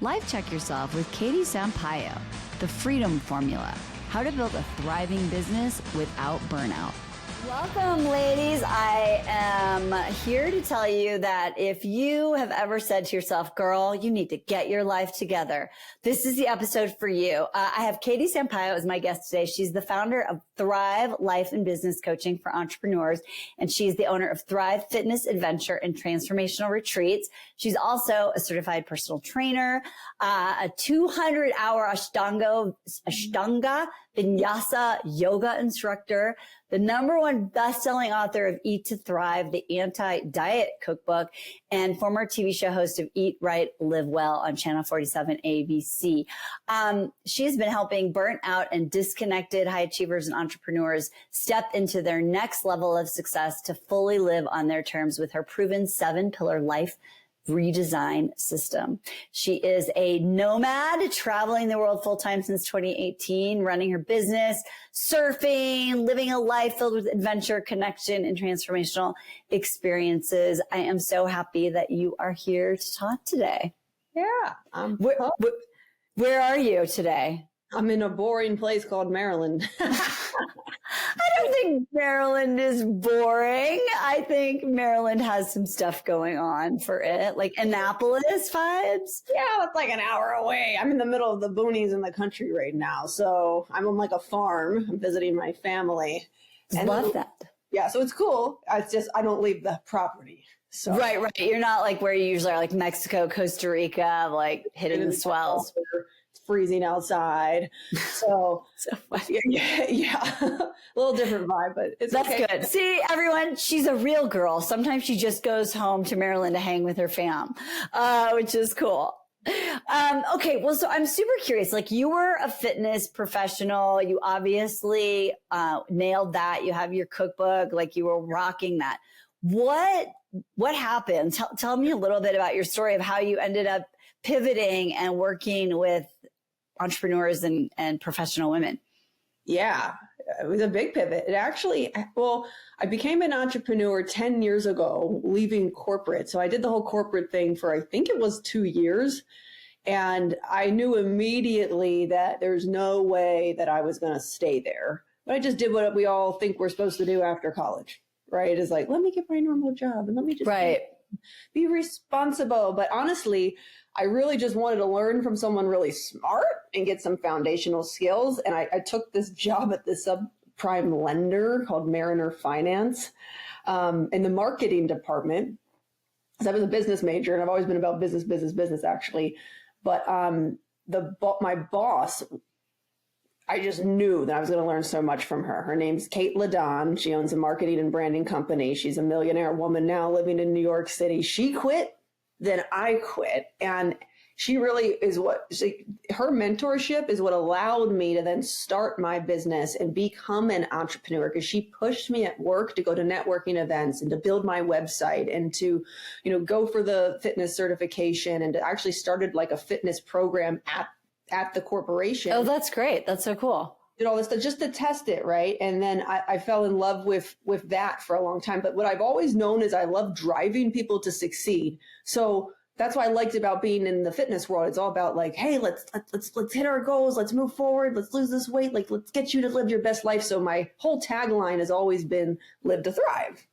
Life Check Yourself with Katie Sampaio, the Freedom Formula, how to build a thriving business without burnout. Welcome, ladies. I am here to tell you that if you have ever said to yourself, girl, you need to get your life together, this is the episode for you. I have Katie Sampaio as my guest today. She's the founder of Thrive Life and Business Coaching for Entrepreneurs, and she's the owner of Thrive Fitness Adventure and Transformational Retreats. She's also a certified personal trainer, a 200-hour Ashtanga Vinyasa yoga instructor, the #1 best-selling author of Eat to Thrive, the anti-diet cookbook, and former TV show host of Eat Right, Live Well on Channel 47 ABC. She has been helping burnt out and disconnected high achievers and entrepreneurs step into their next level of success to fully live on their terms with her proven 7-pillar life redesign system. She is a nomad, traveling the world full-time since 2018, running her business, surfing, living a life filled with adventure, connection, and transformational experiences. I am so happy that you are here to talk today. Yeah. Where are you today? I'm in a boring place called Maryland. I don't think Maryland is boring. I think Maryland has some stuff going on for it, like Annapolis vibes. Yeah, it's like an hour away. I'm in the middle of the boonies in the country right now. So I'm on like a farm. I'm visiting my family. Love that. Yeah, so it's cool. It's just I don't leave the property. So Right. You're not like where you usually are, like Mexico, Costa Rica, like hitting the swells. It's freezing outside. So, yeah. A little different vibe, but That's okay. good. See, everyone, she's a real girl. Sometimes she just goes home to Maryland to hang with her fam, which is cool. Okay. Well, so I'm super curious. Like, you were a fitness professional. You obviously, nailed that. You have your cookbook, like you were rocking that. What happened? Tell me a little bit about your story of how you ended up pivoting and working with entrepreneurs and professional women. Yeah, it was a big pivot. It actually, I became an entrepreneur 10 years ago, leaving corporate. So I did the whole corporate thing for, I think it was 2 years. And I knew immediately that there's no way that I was going to stay there. But I just did what we all think we're supposed to do after college, right? It's like, let me get my normal job and let me just be responsible. But honestly, I really just wanted to learn from someone really smart and get some foundational skills. And I took this job at this subprime lender called Mariner Finance in the marketing department. So I was a business major, and I've always been about business actually. But my boss, I just knew that I was going to learn so much from her. Her name's Kate Ladon. She owns a marketing and branding company. She's a millionaire woman now living in New York City. She quit, then I quit. And she really is her mentorship is what allowed me to then start my business and become an entrepreneur, because she pushed me at work to go to networking events and to build my website and to, go for the fitness certification and to actually started like a fitness program at the corporation. Oh, that's great. That's so cool. Did all this stuff just to test it, right? And then I fell in love with that for a long time. But what I've always known is I love driving people to succeed. So that's what I liked about being in the fitness world. It's all about like, hey, let's hit our goals. Let's move forward. Let's lose this weight. Like, let's get you to live your best life. So my whole tagline has always been live to thrive.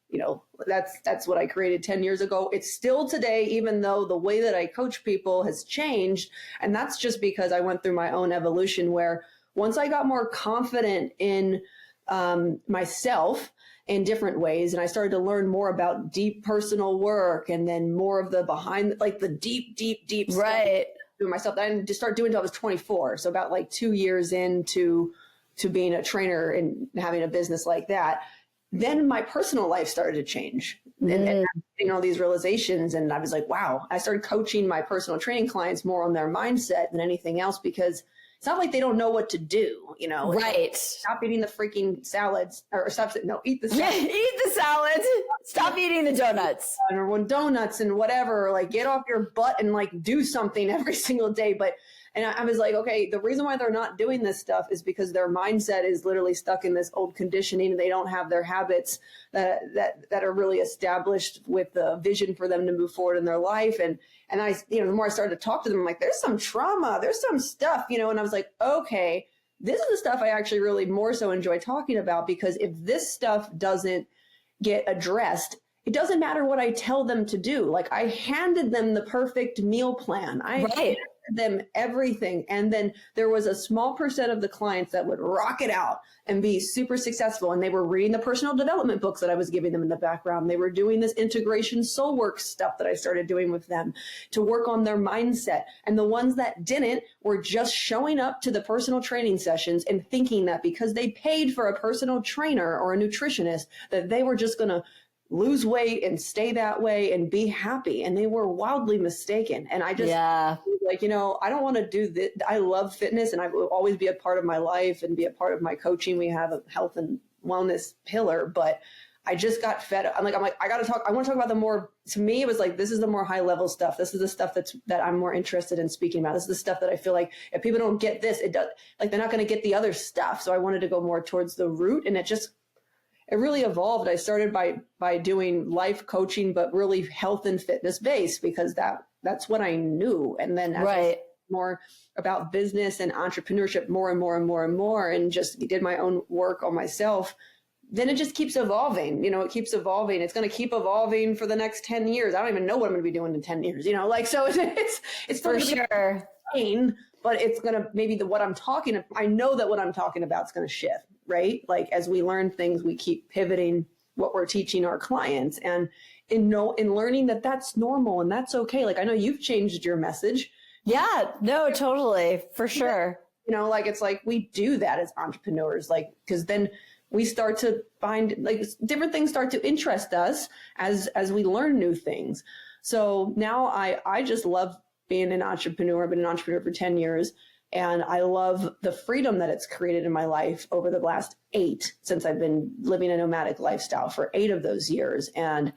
That's what I created 10 years ago. It's still today, even though the way that I coach people has changed. And that's just because I went through my own evolution, where once I got more confident in myself in different ways, and I started to learn more about deep personal work, and then more of the behind, like the deep right. stuff doing myself. I didn't just start doing until I was 24. So about like 2 years into being a trainer and having a business like that. Then my personal life started to change and all these realizations. And I was like, wow, I started coaching my personal training clients more on their mindset than anything else, because it's not like they don't know what to do, Right. Stop eating the freaking salads, or eat the salads. Yeah, eat the salads. Stop eating the donuts. Or donuts and whatever, like get off your butt and like do something every single day. But And I was like, okay, the reason why they're not doing this stuff is because their mindset is literally stuck in this old conditioning, and they don't have their habits that are really established with the vision for them to move forward in their life. And I, the more I started to talk to them, I'm like, there's some trauma, there's some stuff, and I was like, okay, this is the stuff I actually really more so enjoy talking about, because if this stuff doesn't get addressed, it doesn't matter what I tell them to do. Like, I handed them the perfect meal plan. I handed them everything. And then there was a small percent of the clients that would rock it out and be super successful. And they were reading the personal development books that I was giving them in the background. They were doing this integration soul work stuff that I started doing with them to work on their mindset. And the ones that didn't were just showing up to the personal training sessions and thinking that because they paid for a personal trainer or a nutritionist, that they were just going to lose weight and stay that way and be happy. And they were wildly mistaken. And I just like, I don't want to do this. I love fitness, and I will always be a part of my life and be a part of my coaching. We have a health and wellness pillar, but I just got fed up. I'm like, I got to talk. I want to talk about the more, to me, it was like, this is the more high level stuff. This is the stuff that I'm more interested in speaking about. This is the stuff that I feel like if people don't get this, it does, like, they're not going to get the other stuff. So I wanted to go more towards the root, and it really evolved. I started by doing life coaching, but really health and fitness based, because that's what I knew. And then as I more about business and entrepreneurship more and more and more and more, and just did my own work on myself, then it just keeps evolving. It keeps evolving. It's going to keep evolving for the next 10 years. I don't even know what I'm going to be doing in 10 years, so it's for sure. But it's going to, maybe I know that what I'm talking about is going to shift, right? Like, as we learn things, we keep pivoting what we're teaching our clients, and in learning that that's normal and that's okay. Like, I know you've changed your message. Yeah, no, totally. For sure. It's like we do that as entrepreneurs, like, because then we start to find, like, different things start to interest us as we learn new things. So now I just love being an entrepreneur. I've been an entrepreneur for 10 years, and I love the freedom that it's created in my life over the last 8, since I've been living a nomadic lifestyle for 8 of those years. And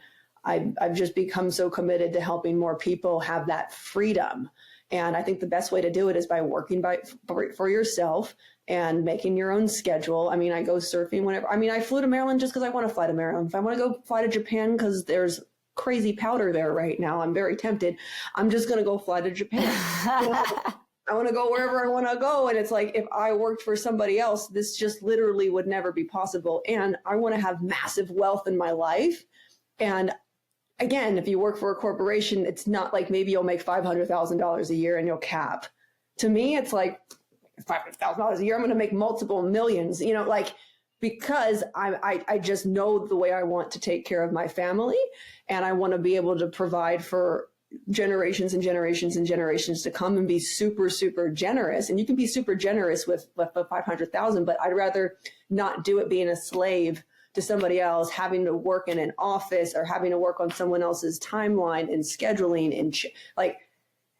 I've just become so committed to helping more people have that freedom. And I think the best way to do it is by working for yourself and making your own schedule. I mean, I go surfing whenever. I mean, I flew to Maryland just because I want to fly to Maryland. If I want to go fly to Japan because there's crazy powder there right now, I'm very tempted. I'm just going to go fly to Japan. I want to go wherever I want to go. And it's like, if I worked for somebody else, this just literally would never be possible. And I want to have massive wealth in my life. And again, if you work for a corporation, it's not like maybe you'll make $500,000 a year and you'll cap. To me, it's like $500,000 a year. I'm going to make multiple millions, because I just know the way I want to take care of my family, and I want to be able to provide for generations and generations and generations to come, and be super, super generous. And you can be super generous with 500,000, but I'd rather not do it being a slave to somebody else, having to work in an office or having to work on someone else's timeline and scheduling and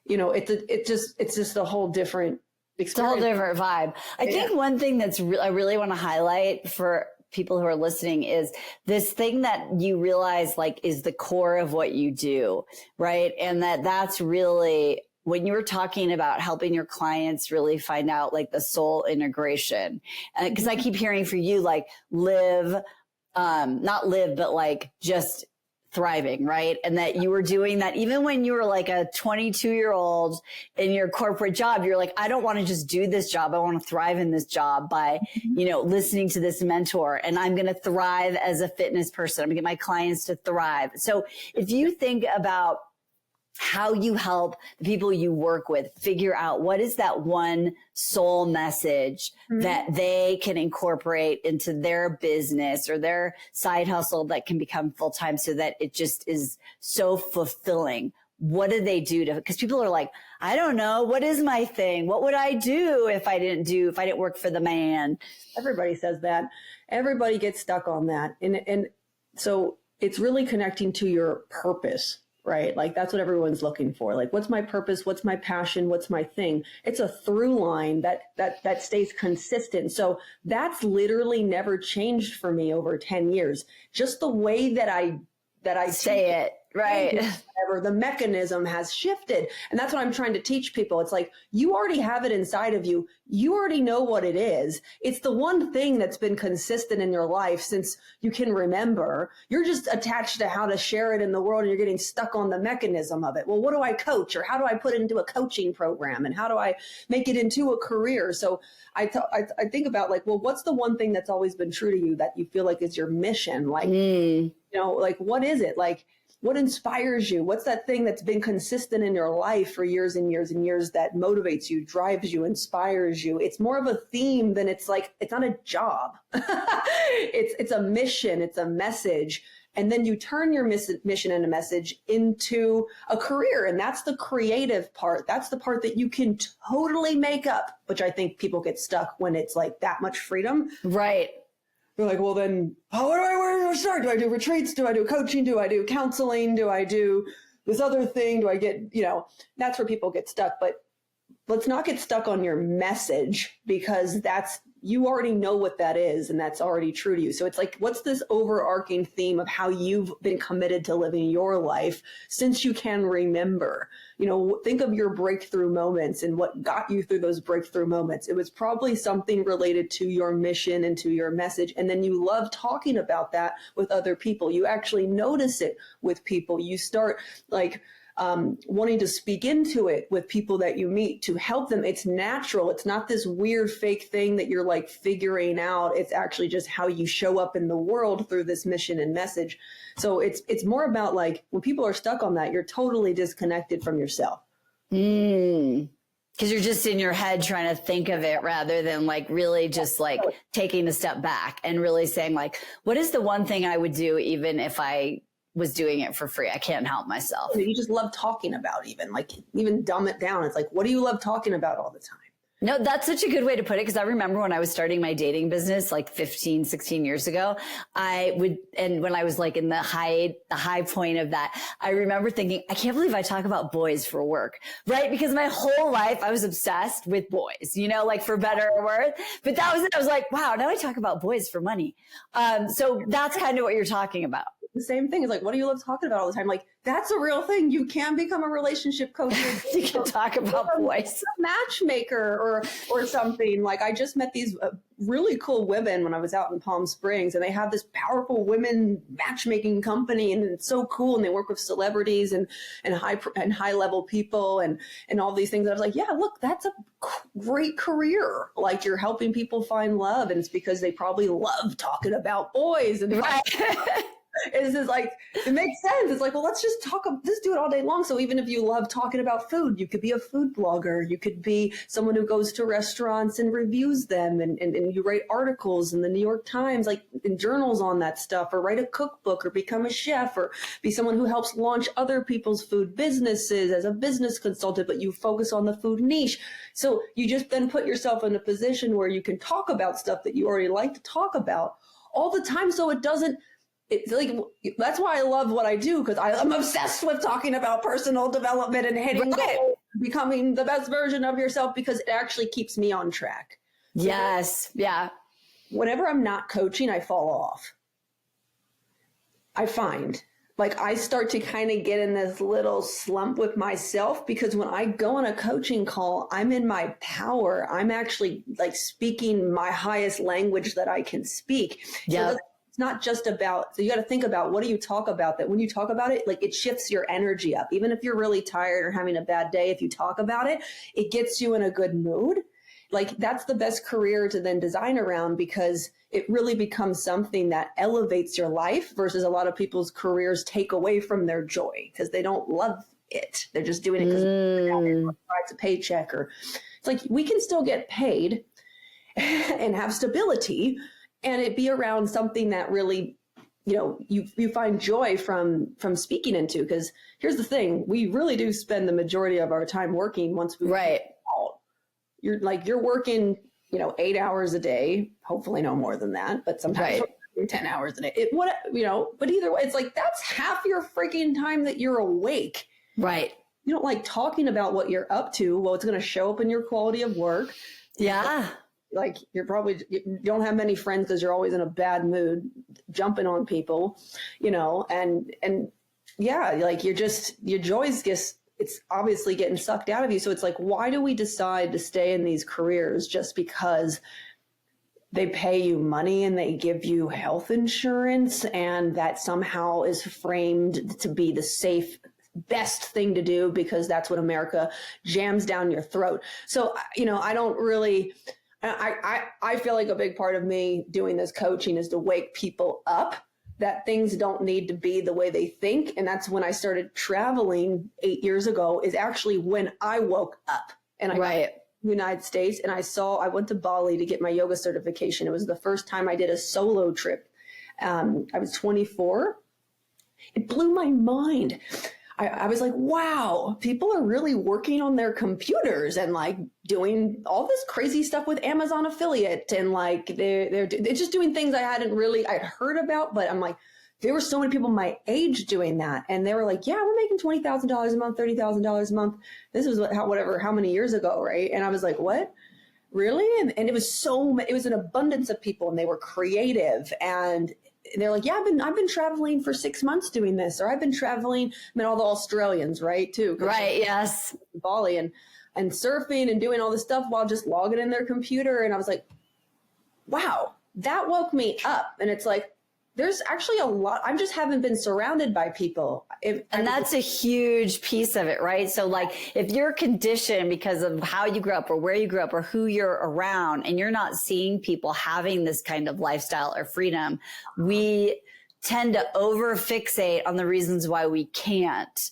it's just a whole different experience. It's a whole different vibe. I think one thing I really want to highlight for people who are listening is this thing that you realize, like, is the core of what you do, right? And that's really, when you were talking about helping your clients really find out, like, the soul integration, because I keep hearing for you, like, not live, but like just thriving, right? And that you were doing that even when you were like a 22-year-old in your corporate job. You're like, I don't want to just do this job. I want to thrive in this job by, listening to this mentor, and I'm going to thrive as a fitness person. I'm going to get my clients to thrive. So if you think about how you help the people you work with figure out what is that one soul message that they can incorporate into their business or their side hustle that can become full-time, so that it just is so fulfilling. What do they do because people are like, I don't know, what is my thing? What would I do if I didn't work for the man? Everybody says that. Everybody gets stuck on that. And so it's really connecting to your purpose. Right? Like, that's what everyone's looking for. Like, what's my purpose? What's my passion? What's my thing? It's a through line that stays consistent. So that's literally never changed for me over 10 years. Just the way that I say it. Right. Whatever, the mechanism has shifted. And that's what I'm trying to teach people. It's like, you already have it inside of you. You already know what it is. It's the one thing that's been consistent in your life since you can remember. You're just attached to how to share it in the world, and you're getting stuck on the mechanism of it. Well, what do I coach, or how do I put it into a coaching program, and how do I make it into a career? So I think about, like, well, what's the one thing that's always been true to you that you feel like is your mission? Like, like, what is it? Like, what inspires you? What's that thing that's been consistent in your life for years and years and years that motivates you, drives you, inspires you? It's more of a theme than it's not a job. It's a mission. It's a message. And then you turn your mission and a message into a career. And that's the creative part. That's the part that you can totally make up, which I think people get stuck when it's like that much freedom. Right. You're like, well, then, where do I start? Do I do retreats? Do I do coaching? Do I do counseling? Do I do this other thing? Do I get, that's where people get stuck. But let's not get stuck on your message, because you already know what that is, and that's already true to you. So it's like, what's this overarching theme of how you've been committed to living your life since you can remember? Think of your breakthrough moments and what got you through those breakthrough moments. It was probably something related to your mission and to your message. And then you love talking about that with other people. You actually notice it with people. You start wanting to speak into it with people that you meet to help them. It's natural. It's not this weird fake thing that you're like figuring out. It's actually just how you show up in the world through this mission and message. So it's more about, like, when people are stuck on that, you're totally disconnected from yourself. Because you're just in your head trying to think of it, rather than like really just like taking a step back and really saying, like, what is the one thing I would do even if I was doing it for free? I can't help myself. You just love talking about, even dumb it down. It's like, what do you love talking about all the time? No, that's such a good way to put it. Because I remember when I was starting my dating business, like 15, 16 years ago, and when I was like in the high point of that, I remember thinking, I can't believe I talk about boys for work, right? Because my whole life I was obsessed with boys, like, for better or worse. But that was it. I was like, wow, now I talk about boys for money. So that's kind of what you're talking about. The same thing is like, what do you love talking about all the time? Like, that's a real thing. You can become a relationship coach. You can talk about boys. A matchmaker or something. Like, I just met these really cool women when I was out in Palm Springs, and they have this powerful women matchmaking company, and it's so cool. And they work with celebrities and high level people and all these things. And I was like, yeah, look, that's a great career. Like, you're helping people find love, and it's because they probably love talking about boys. And right. It's just like, it makes sense. It's like, well, let's just do it all day long. So even if you love talking about food, you could be a food blogger. You could be someone who goes to restaurants and reviews them, and you write articles in the New York Times, like in journals on that stuff, or write a cookbook, or become a chef, or be someone who helps launch other people's food businesses as a business consultant, but you focus on the food niche. So you just then put yourself in a position where you can talk about stuff that you already like to talk about all the time. So it's like, that's why I love what I do, because I'm obsessed with talking about personal development and hitting goals, becoming the best version of yourself, because it actually keeps me on track. So yes. Yeah. Whenever I'm not coaching, I fall off. I find, like, I start to kind of get in this little slump with myself, because when I go on a coaching call, I'm in my power. I'm actually like speaking my highest language that I can speak. Yeah. So it's not just about, so you got to think about, what do you talk about, that when you talk about it, like, it shifts your energy up. Even if you're really tired or having a bad day, if you talk about it, it gets you in a good mood. Like, that's the best career to then design around, because it really becomes something that elevates your life, versus a lot of people's careers take away from their joy because they don't love it. They're just doing it because it's a paycheck. Or it's like, we can still get paid and have stability, and it be around something that really, you find joy from speaking into. Because here's the thing, we really do spend the majority of our time working once we right. out. You're working, 8 hours a day, hopefully no more than that, but sometimes 10 hours a day. But either way, it's like, that's half your freaking time that you're awake. Right. You don't like talking about what you're up to. Well, it's going to show up in your quality of work. Yeah. Like, you don't have many friends because you're always in a bad mood, jumping on people, and yeah, like your joy's just, it's obviously getting sucked out of you. So it's like, why do we decide to stay in these careers just because they pay you money and they give you health insurance, and that somehow is framed to be the safe, best thing to do because that's what America jams down your throat. So, I don't really, I feel like a big part of me doing this coaching is to wake people up that things don't need to be the way they think. And that's when I started traveling 8 years ago, is actually when I woke up and I got to the United States, and I went to Bali to get my yoga certification. It was the first time I did a solo trip. I was 24. It blew my mind. I was like, wow, people are really working on their computers and like doing all this crazy stuff with Amazon affiliate, and like they're just doing things I'd heard about, but I'm like, there were so many people my age doing that, and they were like, yeah, we're making $20,000 a month, $30,000 a month. This was how many years ago, right? And I was like, what? Really? And it was an abundance of people, and they were creative, and they're like, yeah, I've been traveling for 6 months doing this, or I've been traveling. I mean, all the Australians, right? Too. Right. Yes. Bali and surfing and doing all this stuff while just logging in their computer. And I was like, wow, that woke me up. And it's like, there's actually a lot. I just haven't been surrounded by people. And that's a huge piece of it, right? So like if you're conditioned because of how you grew up or where you grew up or who you're around, and you're not seeing people having this kind of lifestyle or freedom, we tend to over fixate on the reasons why we can't,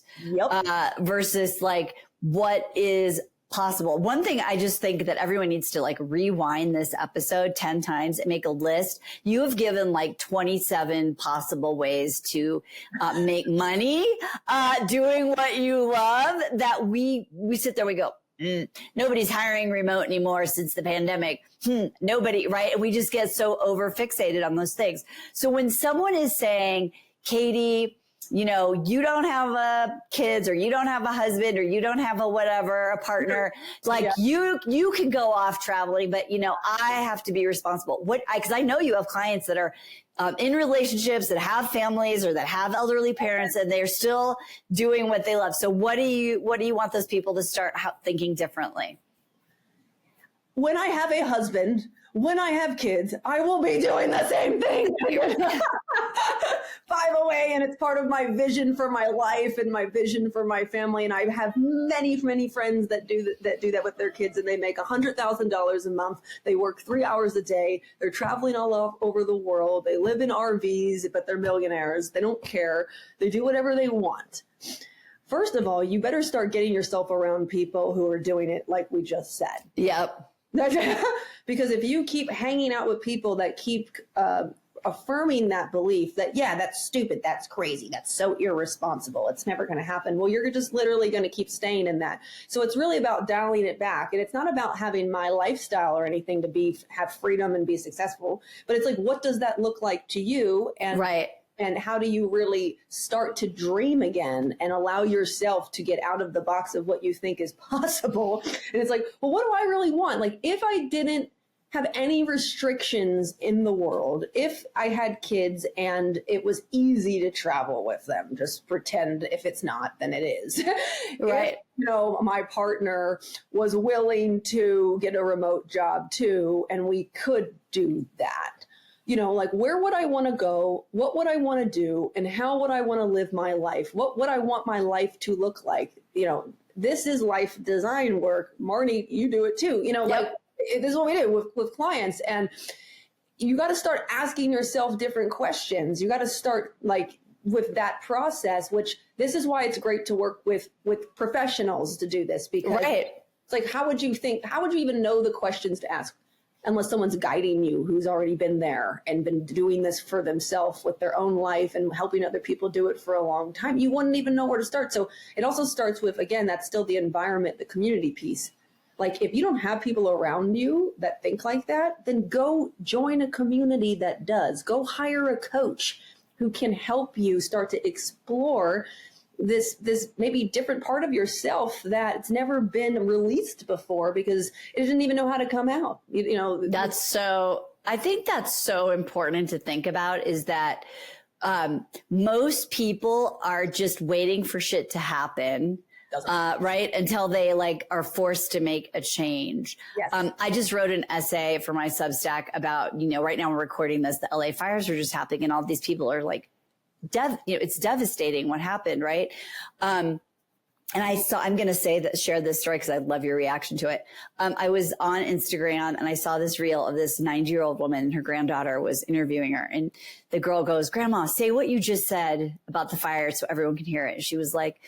versus like what is possible. One thing I just think that everyone needs to like rewind this episode 10 times and make a list. You have given like 27 possible ways to make money doing what you love, that we sit there, we go, nobody's hiring remote anymore since the pandemic. Nobody, right? And we just get so over fixated on those things. So when someone is saying, Katie, you don't have kids, or you don't have a husband, or you don't have a whatever, a partner, like you can go off traveling, but I have to be responsible. Because I know you have clients that are in relationships, that have families, or that have elderly parents, and they're still doing what they love. So what do you want those people to start thinking differently? When I have a husband, when I have kids, I will be doing the same thing. By the way, and it's part of my vision for my life and my vision for my family. And I have many, many friends that do that with their kids, and they make $100,000 a month. They work 3 hours a day. They're traveling all over the world. They live in RVs, but they're millionaires. They don't care. They do whatever they want. First of all, you better start getting yourself around people who are doing it like we just said. Yep. Because if you keep hanging out with people that keep affirming that belief that, yeah, that's stupid, that's crazy, that's so irresponsible, it's never going to happen, well, you're just literally going to keep staying in that. So it's really about dialing it back. And it's not about having my lifestyle or anything to have freedom and be successful, but it's like, what does that look like to you? And right. And how do you really start to dream again and allow yourself to get out of the box of what you think is possible? And it's like, well, what do I really want? Like, if I didn't have any restrictions in the world, if I had kids and it was easy to travel with them, just pretend if it's not, then it is. Right. If, my partner was willing to get a remote job too, and we could do that. Like, where would I want to go? What would I want to do? And how would I want to live my life? What would I want my life to look like? This is life design work. Marnie, you do it too. Like, this is what we do with clients. And you got to start asking yourself different questions. You got to start like with that process, which this is why it's great to work with professionals to do this, because it's like, how would you even know the questions to ask? Unless someone's guiding you, who's already been there and been doing this for themselves with their own life and helping other people do it for a long time, you wouldn't even know where to start. So it also starts with, again, that's still the environment, the community piece. Like, if you don't have people around you that think like that, then go join a community that does. Go hire a coach who can help you start to explore this maybe different part of yourself that's never been released before because it didn't even know how to come out. I think that's so important to think about, is that Most people are just waiting for shit to happen. Right. Until they like are forced to make a change. Yes. I just wrote an essay for my Substack about, right now we're recording this, the LA fires are just happening and all these people are like, it's devastating what happened. Right. And I'm going to share this story because I love your reaction to it. I was on Instagram and I saw this reel of this 90-year-old woman. Her granddaughter was interviewing her and the girl goes, "Grandma, say what you just said about the fire so everyone can hear it." And she was like,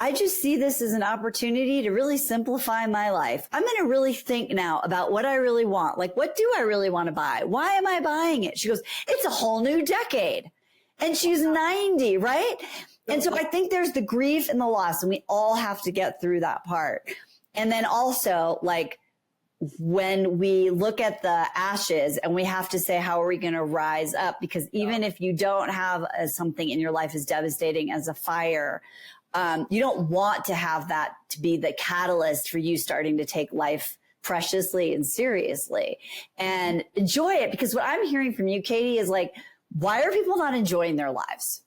I just see this as an opportunity to really simplify my life. I'm going to really think now about what I really want. Like, what do I really want to buy? Why am I buying it? She goes, it's a whole new decade. And she's 90, right? And so I think there's the grief and the loss, and we all have to get through that part. And then also, like, when we look at the ashes and we have to say, how are we going to rise up? Because even if you don't have something in your life as devastating as a fire, you don't want to have that to be the catalyst for you starting to take life preciously and seriously and enjoy it. Because what I'm hearing from you, Katie, is like, why are people not enjoying their lives?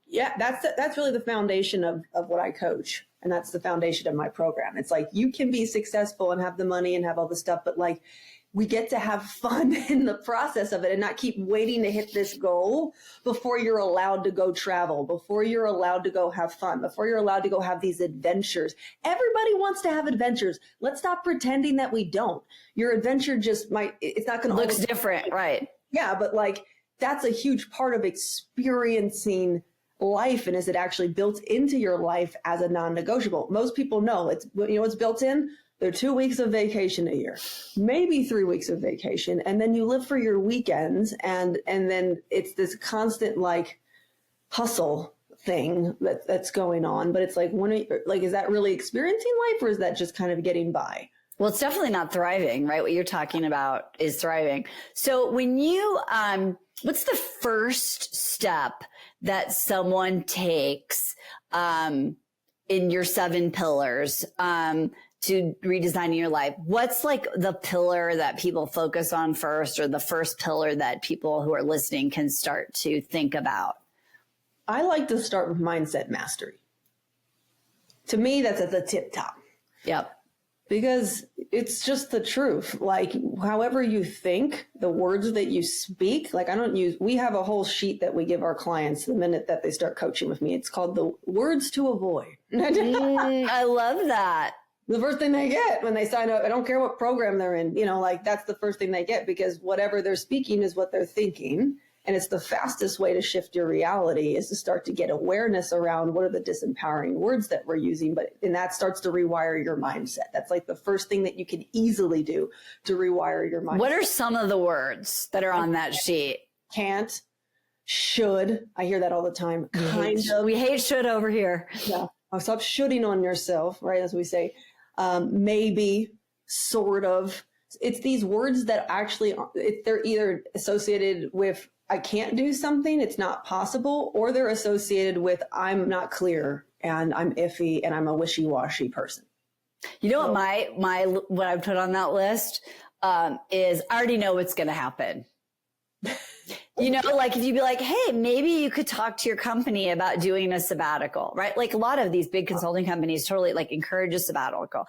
Yeah, that's really the foundation of what I coach. And that's the foundation of my program. It's like, you can be successful and have the money and have all the stuff, but like, we get to have fun in the process of it and not keep waiting to hit this goal before you're allowed to go travel, before you're allowed to go have fun, before you're allowed to go have these adventures. Everybody wants to have adventures. Let's stop pretending that we don't. Your adventure just it's not going to looks different, right? Yeah, but like, that's a huge part of experiencing life. And is it actually built into your life as a non-negotiable? Most people know it's built in. There are 2 weeks of vacation a year, maybe 3 weeks of vacation. And then you live for your weekends. And then it's this constant like hustle thing that's going on. But it's like, is that really experiencing life, or is that just kind of getting by? Well, it's definitely not thriving, right? What you're talking about is thriving. So when you, what's the first step that someone takes, in your 7 pillars, to redesigning your life? What's like the pillar that people focus on first, or the first pillar that people who are listening can start to think about? I like to start with mindset mastery. To me, that's at the tip top. Yep. Because it's just the truth. Like, however you think, the words that you speak, like we have a whole sheet that we give our clients the minute that they start coaching with me. It's called the words to avoid. I love that. The first thing they get when they sign up, I don't care what program they're in, like that's the first thing they get, because whatever they're speaking is what they're thinking. And it's the fastest way to shift your reality is to start to get awareness around what are the disempowering words that we're using. And that starts to rewire your mindset. That's like the first thing that you can easily do to rewire your mindset. What are some of the words that are on that sheet? Can't, should. I hear that all the time. Kind of. We hate should over here. Yeah. Stop shoulding on yourself, right? As we say, maybe, sort of. It's these words that actually, they're either associated with I can't do something, it's not possible, or they're associated with I'm not clear and I'm iffy and I'm a wishy-washy person. You know what what I put on that list is I already know what's going to happen. Like if you'd be like, hey, maybe you could talk to your company about doing a sabbatical, right? Like a lot of these big consulting companies totally like encourage a sabbatical.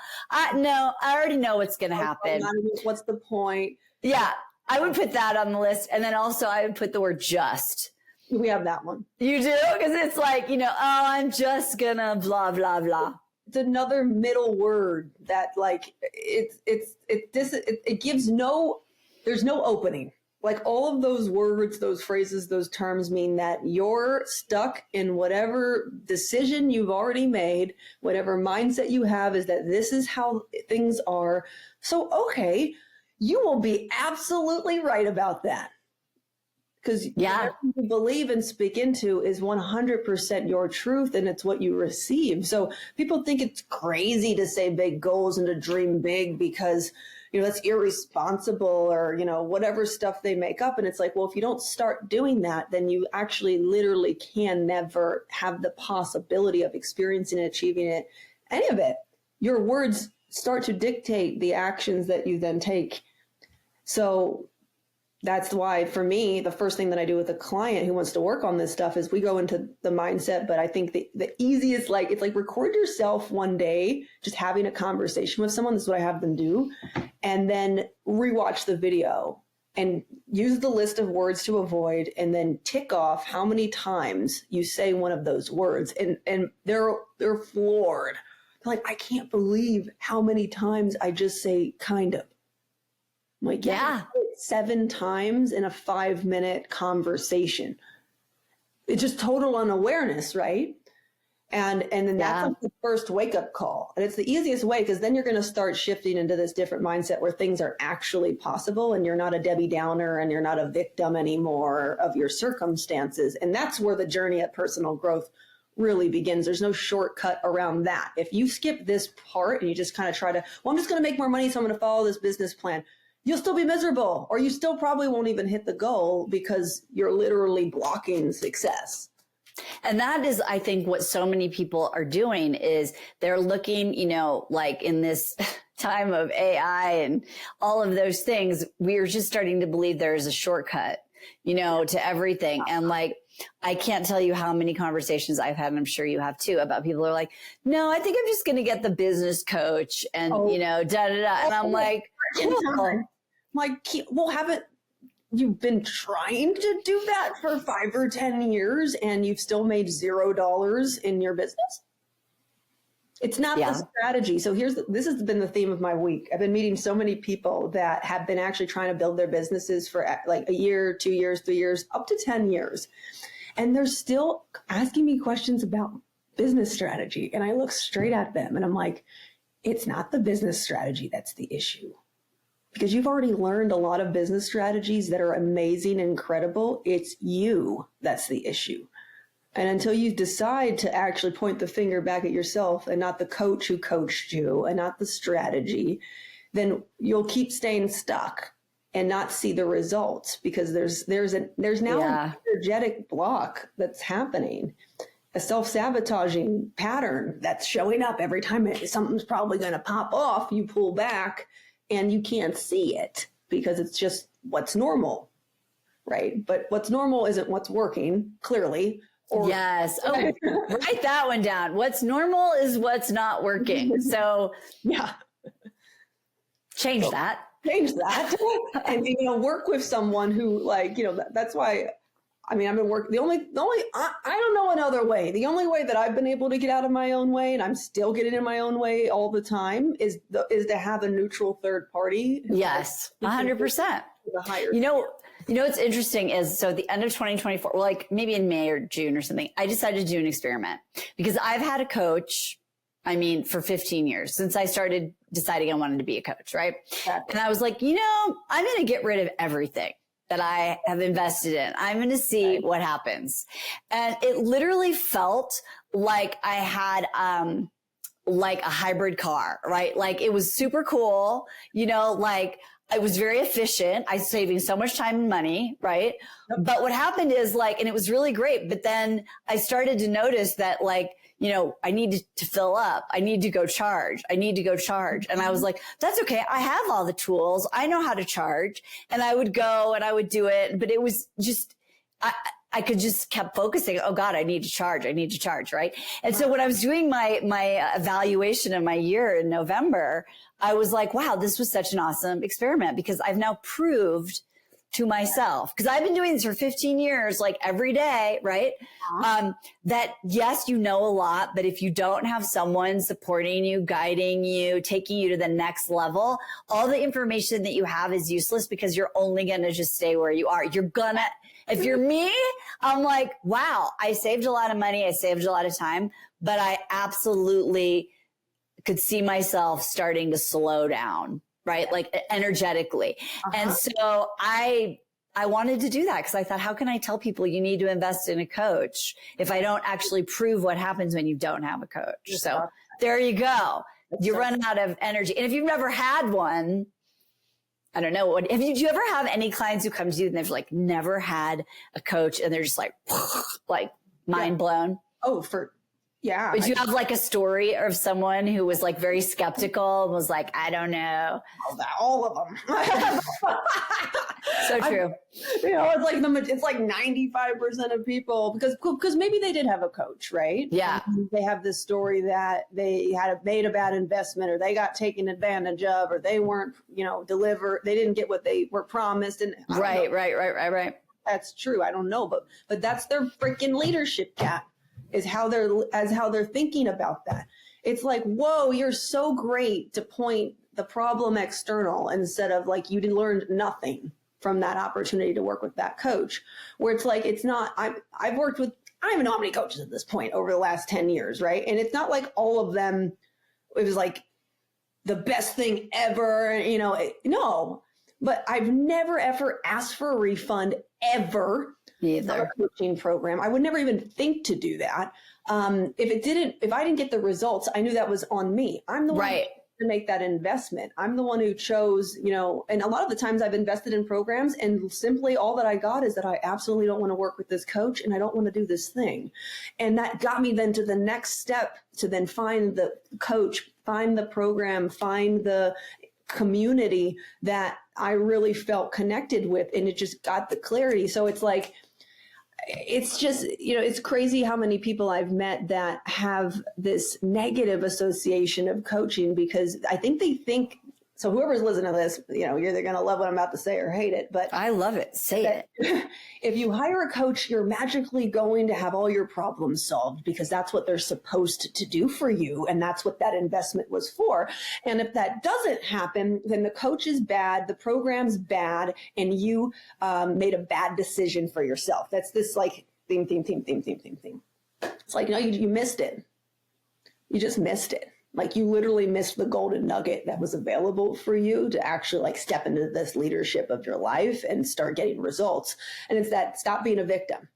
No, I already know what's going to happen. What's the point? Yeah, I would put that on the list. And then also I would put the word just. We have that one. You do? Because it's like, I'm just going to blah, blah, blah. It's another middle word that like, it gives there's no opening. Like all of those words, those phrases, those terms mean that you're stuck in whatever decision you've already made, whatever mindset you have is that this is how things are. So, okay, you will be absolutely right about that. Because whatever you believe and speak into is 100% your truth, and it's what you receive. So people think it's crazy to say big goals and to dream big because that's irresponsible or, whatever stuff they make up. And it's like, well, if you don't start doing that, then you actually literally can never have the possibility of experiencing and achieving it, any of it. Your words start to dictate the actions that you then take. So That's why for me, the first thing that I do with a client who wants to work on this stuff is we go into the mindset. But I think the easiest, like, it's like record yourself one day, just having a conversation with someone. This is what I have them do. And then rewatch the video and use the list of words to avoid, and then tick off how many times you say one of those words. And they're floored. They're like, I can't believe how many times I just say kind of. I'm like, yeah. 7 times in a 5-minute conversation. It's just total unawareness, right? And then that's like the first wake up call. And it's the easiest way, because then you're going to start shifting into this different mindset where things are actually possible, and you're not a Debbie Downer and you're not a victim anymore of your circumstances. And that's where the journey at personal growth really begins. There's no shortcut around that. If you skip this part and you just kind of try to, well, I'm just going to make more money, so I'm going to follow this business plan, you'll still be miserable, or you still probably won't even hit the goal because you're literally blocking success. And that is, I think, what so many people are doing is they're looking, like in this time of AI and all of those things, we're just starting to believe there is a shortcut, to everything. And like, I can't tell you how many conversations I've had, and I'm sure you have too, about people who are like, no, I think I'm just going to get the business coach and, da, da, da. And I'm like, well, haven't you been trying to do that for 5 or 10 years and you've still made $0 in your business? It's not the strategy. So this has been the theme of my week. I've been meeting so many people that have been actually trying to build their businesses for like a year, 2 years, 3 years, up to 10 years. And they're still asking me questions about business strategy. And I look straight at them and I'm like, it's not the business strategy that's the issue. Because you've already learned a lot of business strategies that are amazing and incredible. It's you that's the issue. And until you decide to actually point the finger back at yourself and not the coach who coached you and not the strategy, then you'll keep staying stuck and not see the results, because there's now an energetic block that's happening, a self-sabotaging pattern that's showing up every time something's probably going to pop off. You pull back and you can't see it because it's just what's normal, right? But what's normal isn't what's working, clearly. Yes. Oh, write that one down. What's normal is what's not working. So change that. And, work with someone who, like, that's why, I've been working, I don't know another way. The only way that I've been able to get out of my own way, and I'm still getting in my own way all the time, is to have a neutral third party. Yes, 100%. What's interesting is, so at the end of 2024, like maybe in May or June or something, I decided to do an experiment, because I've had a coach, for 15 years, since I started deciding I wanted to be a coach, right? Exactly. And I was like, I'm going to get rid of everything that I have invested in. I'm going to see what happens. And it literally felt like I had, like a hybrid car, right? Like it was super cool, like I was very efficient. I was saving so much time and money, right? Yep. But what happened is and it was really great. But then I started to notice that I needed to fill up. I need to go charge. And I was like, that's okay. I have all the tools. I know how to charge. And I would go and I would do it. But it was just, I could just kept focusing. Oh God, I need to charge. Right. And so when I was doing my evaluation of my year in November, I was like, wow, this was such an awesome experiment, because I've now proved to myself, because I've been doing this for 15 years, like every day, right? That yes, a lot, but if you don't have someone supporting you, guiding you, taking you to the next level, all the information that you have is useless, because you're only going to just stay where you are. If you're me, I'm like, wow, I saved a lot of money. I saved a lot of time, but I absolutely could see myself starting to slow down, right? Like energetically. And so I wanted to do that, because I thought, how can I tell people you need to invest in a coach if I don't actually prove what happens when you don't have a coach? So there you go. You run out of energy. And if you've never had one, I don't know. Do you ever have any clients who come to you and they've never had a coach and they're just like mind blown? Oh, for Yeah. Would you have like a story of someone who was like very skeptical and was like, I don't know. All of them. So true. It's like 95% of people because maybe they did have a coach, right? Yeah. And they have this story that they made a bad investment, or they got taken advantage of, or they weren't, they didn't get what they were promised. And right. That's true. I don't know, but that's their freaking leadership gap. Is how they're thinking about that. It's like, whoa, you're so great to point the problem external instead of like you learned nothing from that opportunity to work with that coach. Where it's like, it's not, I've worked with, I don't even know how many coaches at this point over the last 10 years, right? And it's not like all of them, it was like the best thing ever, no. But I've never ever asked for a refund ever. Either. A coaching program. I would never even think to do that. If I didn't get the results, I knew that was on me. I'm the one to make that investment. I'm the one who chose, and a lot of the times I've invested in programs and simply all that I got is that I absolutely don't want to work with this coach and I don't want to do this thing. And that got me then to the next step to then find the coach, find the program, find the community that I really felt connected with. And it just got the clarity. So it's like, it's just, it's crazy how many people I've met that have this negative association of coaching because I think they think, so whoever's listening to this, you're either going to love what I'm about to say or hate it. But I love it. Say it. If you hire a coach, you're magically going to have all your problems solved because that's what they're supposed to do for you. And that's what that investment was for. And if that doesn't happen, then the coach is bad, the program's bad, and you made a bad decision for yourself. That's this like theme. It's like, no, you missed it. You just missed it. Like you literally missed the golden nugget that was available for you to actually like step into this leadership of your life and start getting results. And it's that stop being a victim.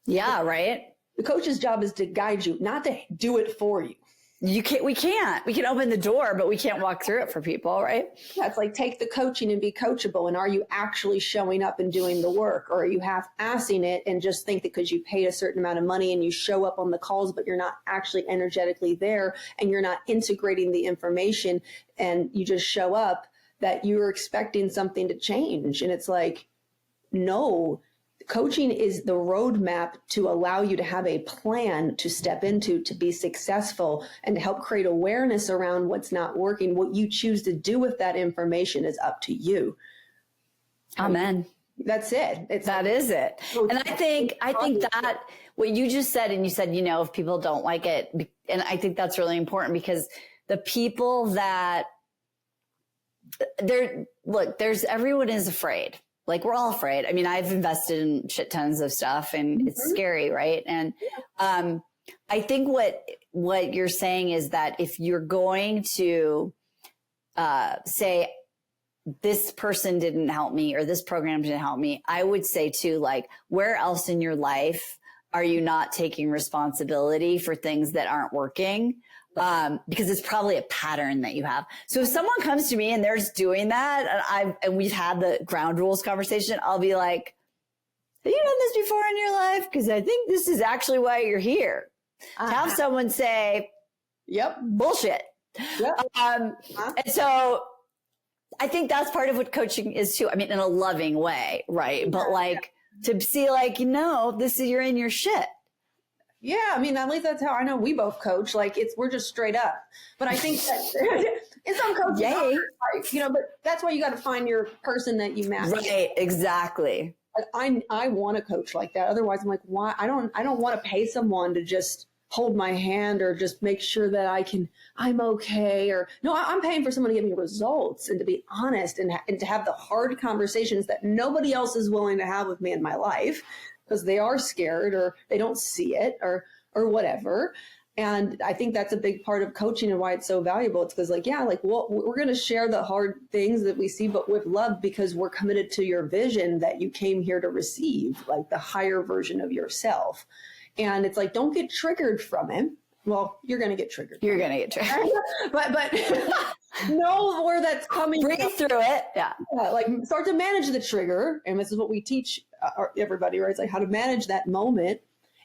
Yeah, right. The coach's job is to guide you, not to do it for you. We can open the door, but we can't walk through it for people, right? Yeah, it's like take the coaching and be coachable. And are you actually showing up and doing the work? Or are you half-assing it and just think that because you paid a certain amount of money and you show up on the calls, but you're not actually energetically there and you're not integrating the information and you just show up that you're expecting something to change. And it's like, no. Coaching is the roadmap to allow you to have a plan to step into, to be successful and to help create awareness around what's not working. What you choose to do with that information is up to you. Amen. That's it. That is it. And I think that what you just said, and you said, if people don't like it, and I think that's really important because the people that everyone is afraid. Like we're all afraid. I mean, I've invested in shit tons of stuff and it's scary, right? And I think what you're saying is that if you're going to say this person didn't help me or this program didn't help me, I would say too, like, where else in your life are you not taking responsibility for things that aren't working? Because it's probably a pattern that you have. So if someone comes to me and they're just doing that and we've had the ground rules conversation, I'll be like, have you done this before in your life? Because I think this is actually why you're here. To have someone say, yep, bullshit. Yep. And so I think that's part of what coaching is too. I mean, in a loving way, right? But like to see like, you're in your shit. Yeah, I mean, at least that's how I know we both coach. Like we're just straight up. But I think that in some coaches, but that's why you got to find your person that you match. Right, exactly. I want to coach like that. Otherwise, I'm like, why? I don't want to pay someone to just hold my hand or just make sure that I'm okay. Or no, I'm paying for someone to give me results and to be honest and to have the hard conversations that nobody else is willing to have with me in my life. Because they are scared or they don't see it or whatever. And I think that's a big part of coaching and why it's so valuable. It's because we're going to share the hard things that we see, but with love because we're committed to your vision that you came here to receive, like the higher version of yourself. And it's like, don't get triggered from it. Well, you're going to get triggered. You're going to get triggered. but know where that's coming from. Breathe through it. Yeah. Like start to manage the trigger. And this is what we teach everybody, right? It's like how to manage that moment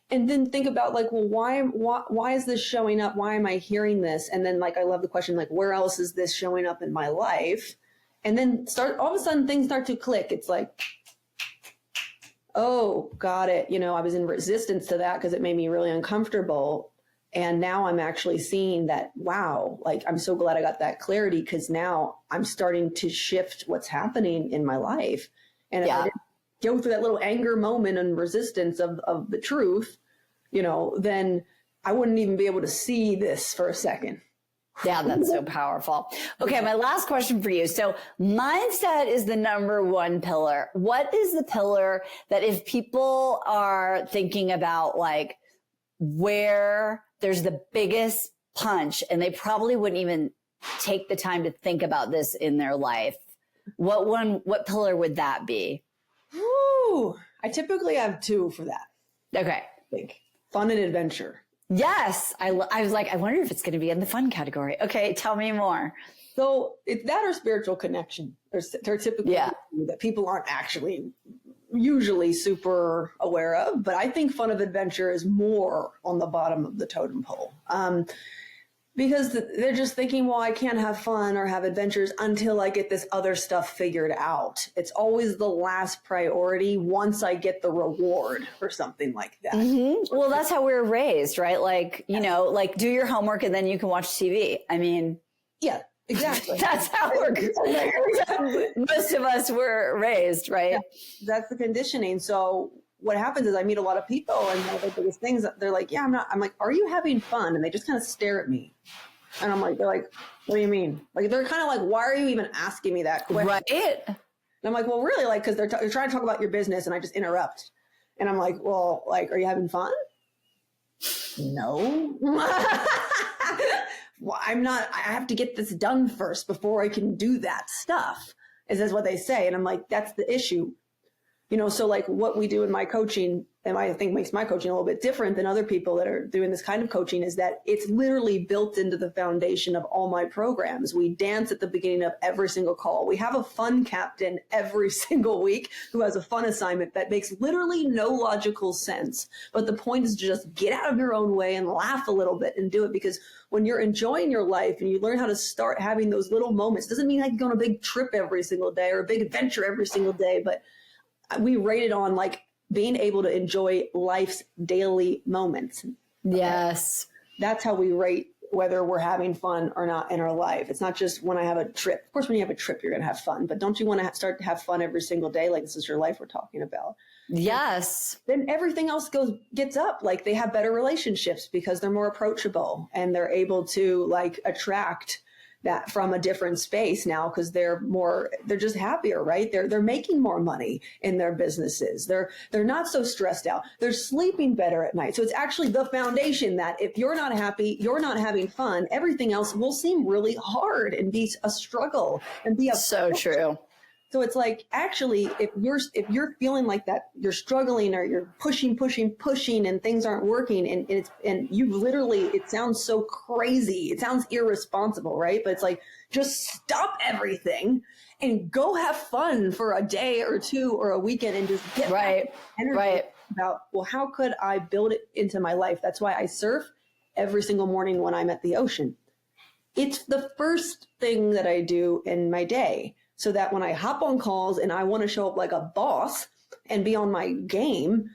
And then think about like, well, why is this showing up? Why am I hearing this? And then like, I love the question, like, where else is this showing up in my life? And then all of a sudden things start to click. It's like, oh, got it. You know, I was in resistance to that because it made me really uncomfortable. And now I'm actually seeing that, wow, like, I'm so glad I got that clarity, because now I'm starting to shift what's happening in my life. And if I didn't go through that little anger moment and resistance of the truth, you know, then I wouldn't even be able to see this for a second. Yeah, that's so powerful. Okay, my last question for you. So mindset is the number one pillar. What is the pillar that if people are thinking about like where there's the biggest punch and they probably wouldn't even take the time to think about this in their life, what pillar would that be? Ooh, I typically have two for that. Okay. I think fun and adventure. Yes. I was like, I wonder if it's going to be in the fun category. Okay. Tell me more. So it's that or spiritual connection. They're typically that people aren't actually usually super aware of, but I think fun of adventure is more on the bottom of the totem pole. Because they're just thinking, well, I can't have fun or have adventures until I get this other stuff figured out. It's always the last priority once I get the reward or something like that. Mm-hmm. Well, that's how we were raised, right? Like, you know, like do your homework and then you can watch TV. I mean, yeah, exactly. That's how most of us were raised, right? Yeah, that's the conditioning. So what happens is I meet a lot of people, and one of the biggest things, they're like, yeah, I'm not. I'm like, are you having fun? And they just kind of stare at me. And I'm like, they're like, what do you mean? Like, they're kind of like, why are you even asking me that question? Right. And I'm like, well, really, like, because they're trying to talk about your business, and I just interrupt. And I'm like, well, like, are you having fun? No. Well, I'm not. I have to get this done first before I can do that stuff. Is what they say. And I'm like, that's the issue. You know, so like what we do in my coaching, and I think makes my coaching a little bit different than other people that are doing this kind of coaching, is that it's literally built into the foundation of all my programs. We dance at the beginning of every single call. We have a fun captain every single week who has a fun assignment that makes literally no logical sense. But the point is to just get out of your own way and laugh a little bit and do it, because when you're enjoying your life and you learn how to start having those little moments, doesn't mean like you go on a big trip every single day or a big adventure every single day, but we rate it on like being able to enjoy life's daily moments. Yes. That's how we rate whether we're having fun or not in our life. It's not just when I have a trip. Of course, when you have a trip, you're going to have fun, but don't you want to start to have fun every single day? Like this is your life we're talking about. Yes. Then everything else gets up. Like they have better relationships because they're more approachable and they're able to like attract that from a different space now, because they're just happier, right? They're making more money in their businesses. They're not so stressed out. They're sleeping better at night. So it's actually the foundation that if you're not happy, you're not having fun, everything else will seem really hard and be a struggle and be so true. So it's like, actually, if you're feeling like that, you're struggling or you're pushing and things aren't working and you literally, it sounds so crazy. It sounds irresponsible, right? But it's like, just stop everything and go have fun for a day or two or a weekend and just get energy about, well, how could I build it into my life? That's why I surf every single morning when I'm at the ocean. It's the first thing that I do in my day. So that when I hop on calls and I want to show up like a boss and be on my game,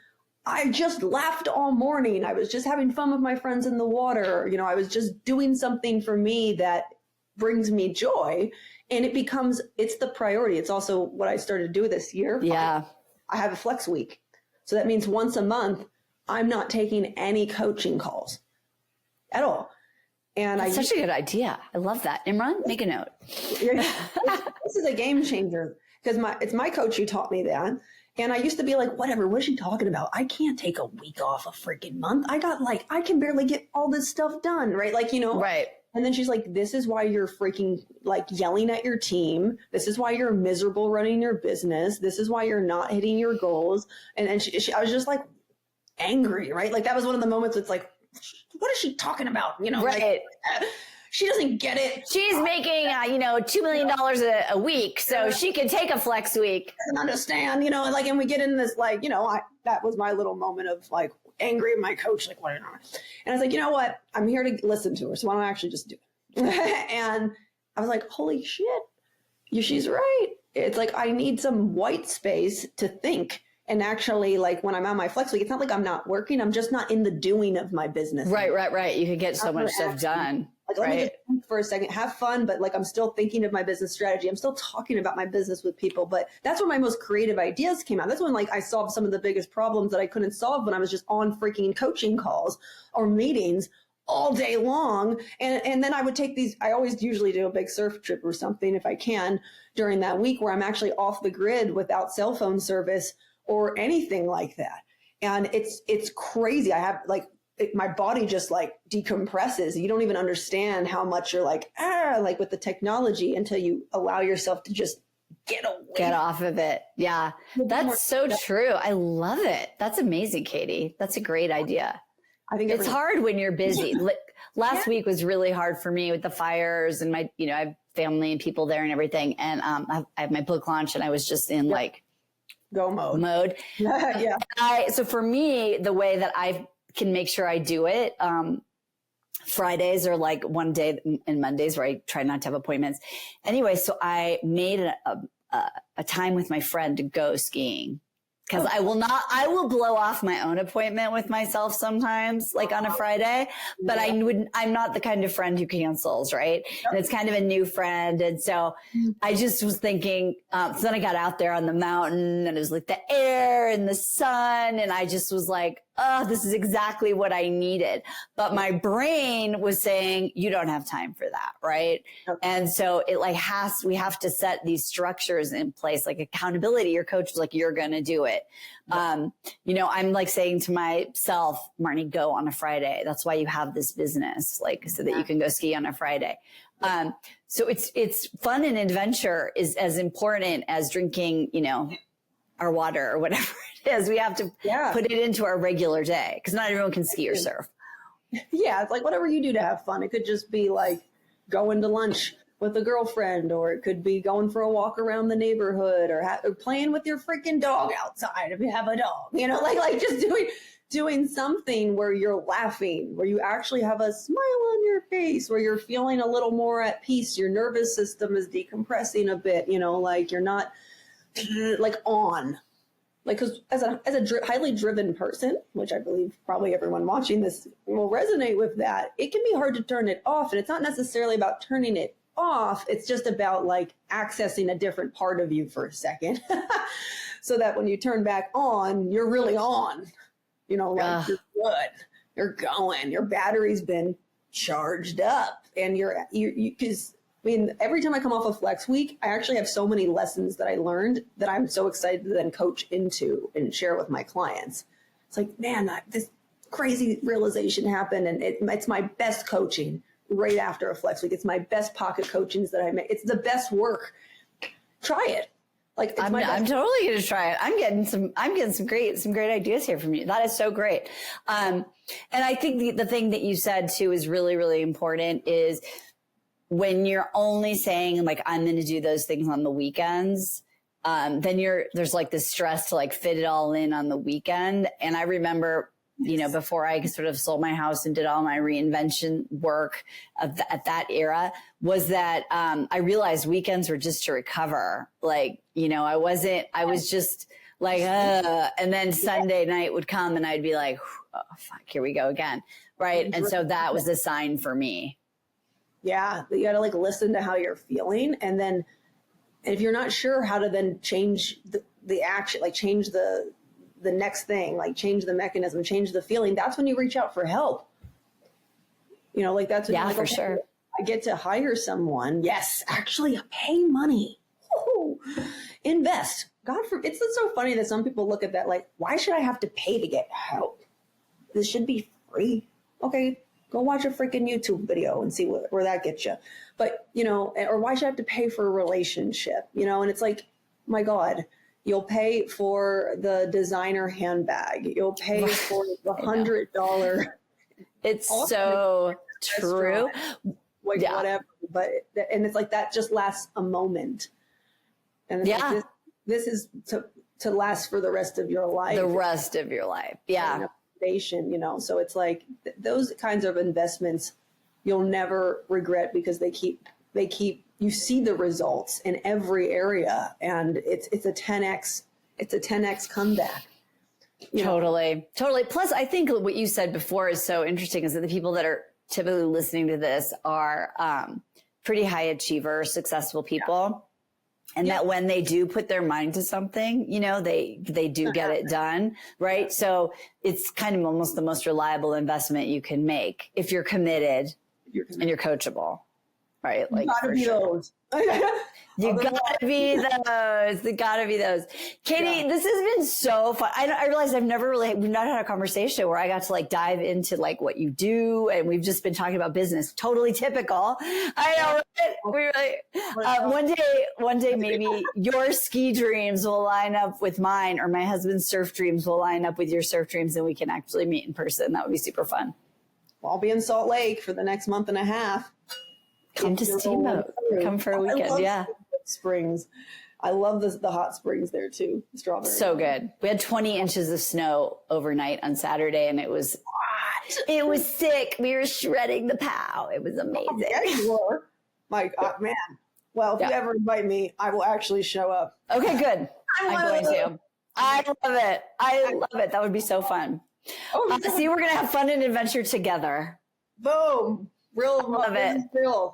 I just laughed all morning. I was just having fun with my friends in the water. You know, I was just doing something for me that brings me joy. And it's the priority. It's also what I started to do this year. Yeah. I have a flex week. So that means once a month, I'm not taking any coaching calls at all. And That's such a good idea. I love that. Imran, make a note. This is a game changer because it's my coach who taught me that. And I used to be like, whatever, what is she talking about? I can't take a week off a freaking month. I can barely get all this stuff done, right? Like, you know. Right. And then she's like, this is why you're freaking like yelling at your team. This is why you're miserable running your business. This is why you're not hitting your goals. And then I was just like angry, right? Like that was one of the moments it's like, what is she talking about? You know, right. Like, she doesn't get it. She's making, $2 million a week. So she can take a flex week. Doesn't understand, and we get in this, that was my little moment of like, angry at my coach, like, what? And I was like, you know what? I'm here to listen to her. So why don't I actually just do it? And I was like, holy shit, she's right. It's like, I need some white space to think. And actually, like when I'm on my flex week, it's not like I'm not working. I'm just not in the doing of my business. Right. You can get so much stuff done. Like, let me just think for a second, have fun, but like I'm still thinking of my business strategy. I'm still talking about my business with people, but that's where my most creative ideas came out. That's when like I solved some of the biggest problems that I couldn't solve when I was just on freaking coaching calls or meetings all day long. And then I would take these, I always usually do a big surf trip or something if I can during that week where I'm actually off the grid without cell phone service or anything like that. And it's crazy. I have like, my body just like decompresses. You don't even understand how much you're like with the technology until you allow yourself to just get off of it. Yeah. That's so true. I love it. That's amazing, Katie. That's a great idea. I think it's hard when you're busy. Last week was really hard for me with the fires and my, I have family and people there and everything. And I have my book launch and I was just in like go mode. Yeah. So for me, the way that I can make sure I do it, Fridays are like one day and Mondays where I try not to have appointments. Anyway, so I made a time with my friend to go skiing. Because I will blow off my own appointment with myself sometimes, like on a Friday, but I'm not the kind of friend who cancels, right? And it's kind of a new friend. And so I just was thinking, so then I got out there on the mountain and it was like the air and the sun. And I just was like, oh, this is exactly what I needed. But my brain was saying, you don't have time for that. Right. Okay. And so it like we have to set these structures in place, like accountability. Your coach was like, you're going to do it. I'm like saying to myself, Marnie, go on a Friday. That's why you have this business, like, so that you can go ski on a Friday. So it's fun and adventure is as important as drinking, our water or whatever it is. We have to put it into our regular day because not everyone can ski or surf. Yeah. It's like whatever you do to have fun. It could just be like going to lunch with a girlfriend, or it could be going for a walk around the neighborhood or playing with your freaking dog outside if you have a dog, like just doing something where you're laughing, where you actually have a smile on your face, where you're feeling a little more at peace. Your nervous system is decompressing a bit, like you're not like on, like, cause as a highly driven person, which I believe probably everyone watching this will resonate with that, it can be hard to turn it off. And it's not necessarily about turning it off. It's just about like accessing a different part of you for a second so that when you turn back on, you're really on, you're good, you're going, your battery's been charged up and because every time I come off of Flex Week, I actually have so many lessons that I learned that I'm so excited to then coach into and share with my clients. It's like, man, this crazy realization happened and it's my best coaching right after a Flex Week. It's my best pocket coachings that I make. It's the best work. Try it. Like I'm totally going to try it. I'm getting some great ideas here from you. That is so great. And I think the thing that you said too is really, really important is when you're only saying like, I'm going to do those things on the weekends, then there's like this stress to like fit it all in on the weekend. And I remember, before I sort of sold my house and did all my reinvention work at that era was that, I realized weekends were just to recover. Like, I was just like, and then Sunday night would come and I'd be like, oh, fuck, here we go again. Right. And so that was a sign for me. Yeah, you got to like listen to how you're feeling. And then if you're not sure how to then change the action, like change the next thing, like change the mechanism, change the feeling, that's when you reach out for help. Like that's when you're like, for okay, sure. I get to hire someone. Yes, actually pay money. Woo-hoo. Invest. God forbid. It's so funny that some people look at that like, why should I have to pay to get help? This should be free. Okay. Go watch a freaking YouTube video and see where that gets you. But, or why should I have to pay for a relationship? And it's like, my God, you'll pay for the designer handbag. You'll pay for the $100. It's so true. Like whatever. But, and it's like, that just lasts a moment. And it's like, this is to last for the rest of your life. The rest of your life. Yeah. foundation, so it's like those kinds of investments you'll never regret because they keep you see the results in every area, and it's a 10x comeback. Totally. Plus, I think what you said before is so interesting, is that the people that are typically listening to this are pretty high achiever, successful people. And that when they do put their mind to something, they do get it done. Right. So it's kind of almost the most reliable investment you can make if you're committed and you're coachable. Right. Like, gotta be those. You gotta be those. You gotta be those. Katie, this has been so fun. I realized we've not had a conversation where I got to like dive into like what you do, and we've just been talking about business. Totally typical. I know. Right? We really, one day, maybe your ski dreams will line up with mine, or my husband's surf dreams will line up with your surf dreams, and we can actually meet in person. That would be super fun. Well, I'll be in Salt Lake for the next month and a half. Come to Steamboat. Come for a weekend. Yeah. Springs. I love the hot springs there too. Strawberry. So good. We had 20 inches of snow overnight on Saturday, and it was sick. We were shredding the POW. It was amazing. Oh, yeah, you were. My God, man. Well, if you ever invite me, I will actually show up. Okay, good. I'm going to. I love it. I love it. That would be so fun. Oh, see, we're going to have fun and adventure together. Boom. Love it.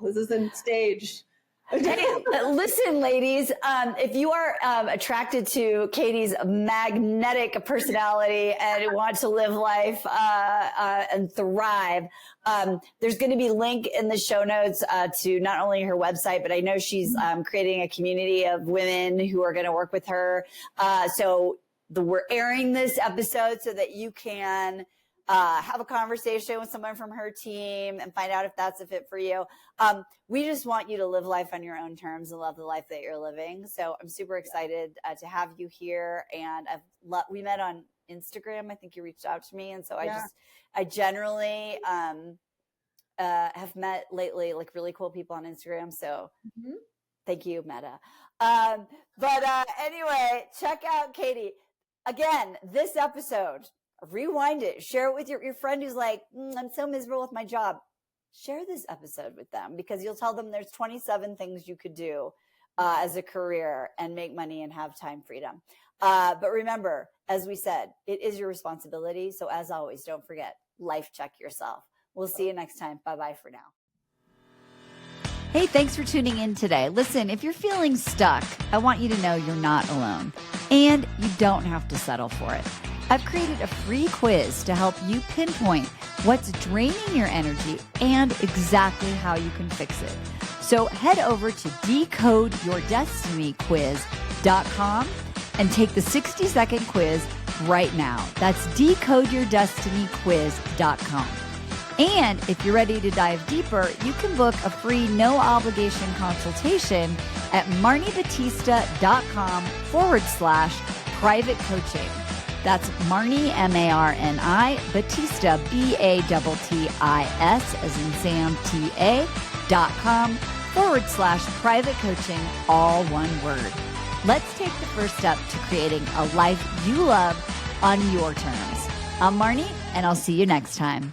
This isn't staged. Hey, listen, ladies, if you are attracted to Katie's magnetic personality and want to live life and thrive, there's going to be a link in the show notes to not only her website, but I know she's creating a community of women who are going to work with her. So we're airing this episode so that you can have a conversation with someone from her team and find out if that's a fit for you. We just want you to live life on your own terms and love the life that you're living. So I'm super excited to have you here. And we met on Instagram. I think you reached out to me. And so I generally have met lately like really cool people on Instagram. So thank you, Meta. Anyway, check out Katie. Again, this episode, rewind it, share it with your friend who's like, I'm so miserable with my job. Share this episode with them, because you'll tell them there's 27 things you could do as a career and make money and have time freedom. But remember, as we said, it is your responsibility. So as always, don't forget, life check yourself. We'll see you next time. Bye-bye for now. Hey, thanks for tuning in today. Listen, if you're feeling stuck, I want you to know you're not alone, and you don't have to settle for it. I've created a free quiz to help you pinpoint what's draining your energy and exactly how you can fix it. So head over to decodeyourdestinyquiz.com and take the 60-second quiz right now. That's decodeyourdestinyquiz.com. And if you're ready to dive deeper, you can book a free no-obligation consultation at marnibatista.com/private coaching. That's Marni, M-A-R-N-I, Batista, B-A-T-T-I-S, as in Sam, T-A.com/private coaching, all one word. Let's take the first step to creating a life you love on your terms. I'm Marni, and I'll see you next time.